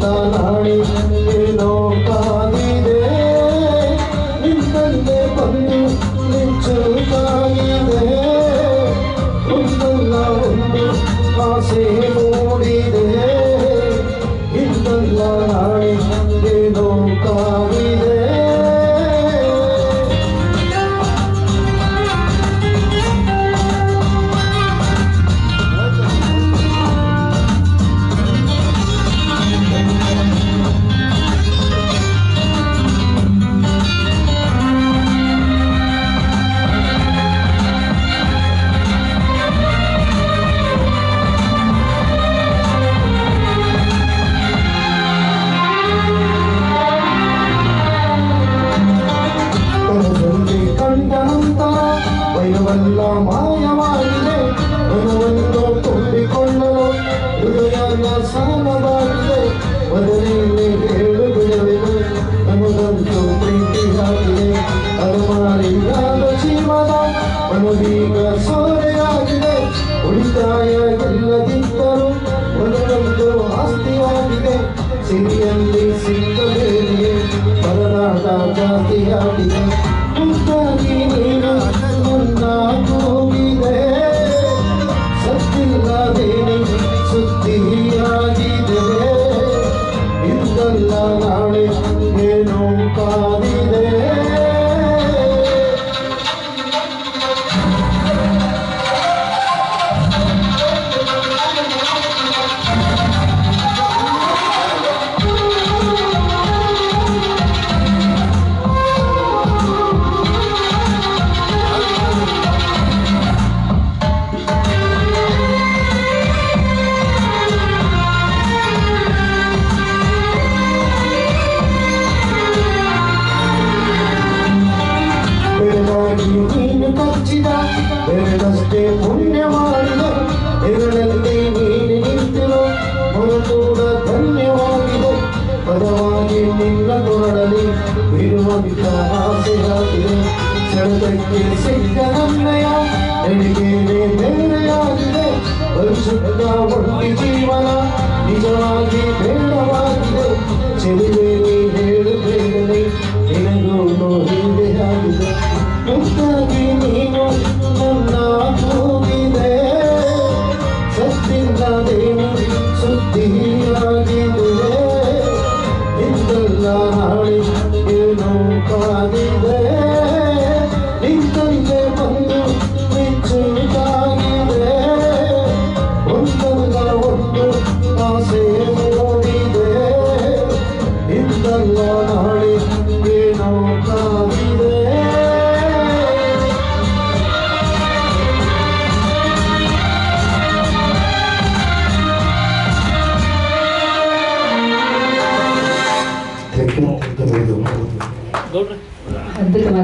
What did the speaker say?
ನಾಳೆ ಏನೋ ಕಾದಿದೆ ನಿನ್ನಲ್ಲೇ ಬಂದು ನಿಂಚುತ್ತಾಗಿದೆ ಒಂದಲ್ಲ ಒಂದು ಆಸೆ ಮೂಡಿದೆ ಇನ್ನಲ್ಲ ನಾಳೆ ಏನೋ ಕಾದಿದೆ ವೈನವಲ್ಲ ಮಾಯವಾಗಿದೆ ಮನವನ್ನು ತುಂಬಿಕೊಳ್ಳಲು ಹೃದಯನ ಸಾಲವಾಗಿದೆ ಮೊದಲೇ ಹೇಳು ಬಿಡವೆನು ನಮಗಂತೂ ಪ್ರೀತಿಯಾಗಿದೆ ಅಲಮಾರಿಯಾದ ಜೀವನ ಮನವೀಗ ಸೋರೆಯಾಗಿದೆ ಉಳಿತಾಯ ಎಲ್ಲದಿದ್ದರೂ ಮೊದಲೊಂದು ಆಸ್ತಿಯಾಗಿದೆ ಸಿರಿಯಲ್ಲಿ ಸಿಕ್ಕಬೇಡಿಗೆ ಪರನಾಟ ಜಾತಿಯಾಗಿದೆ ಮುದ್ದಾಗಿ ನೀನು ನನ್ನ ಕೂಗಿದೆ ಸತ್ತಿಲ್ಲದೇನೆ ಸುದ್ದಿಯಾಗಿದೆ ಇಂದಲ್ಲ ನಾಳೆ ಏನೋ ಕಾದಿದೆ ನೀನು ಕಚ್ಚಿದ ಬೆರಳಷ್ಟೇ ಪುಣ್ಯ ಮಾಡಿದೆ ಬೆರಳಲ್ಲಿ ನೀನು ನಿಂತಿರೋ ಕೂಡ ಧನ್ಯವಾಗಿದೆ ಪದವಾಗಿ ನಿನ್ನ ಕೊರಳಲಿ ಬಿಡುವಂತ ಆಸೆಯಾಗಿದೆ ಸೆಳೆದಕ್ಕೆ ಸಿಕ್ಕ ನನ್ನಯ ಬೆಳಿಗ್ಗೆನೆ ಬೇರೆಯಾಗಿದೆ ಪರಿಶುದ್ಧ ಒಟ್ಟಿ ಜೀವನ ನಿಜವಾಗಿ ಬೇಡವಾಗಿದೆ ಚೆಲುವೆ ನೀ ಹೇಳುತ್ತೇನೆ ನಿನಗೂ ಹಿಂದೆಯಾಗಿದೆ ಮುದ್ದಾಗಿ ನೀನು ನನ್ನ ಕೂಗಿದೆ ಸತ್ತಿಲ್ಲದೇನು ಸುದ್ದಿಯಾಗಿದೆ ಇಂದಲ್ಲ ನಾಳೆ ಏನೋ ಕಾದಿದೆ ನಿಂತಂತೆ ಬಂದು ಮೆಚ್ಚುತ್ತಾಗಿದೆ ಒಂದಲ್ಲ ಒಂದು ಆಸೆ ಮೂಡಿದೆ ಇಂದಲ್ಲ ನಾಳೆ ಏನೋ ಕಾದಿದೆ ಅದ್ಭುತವಾಗಿ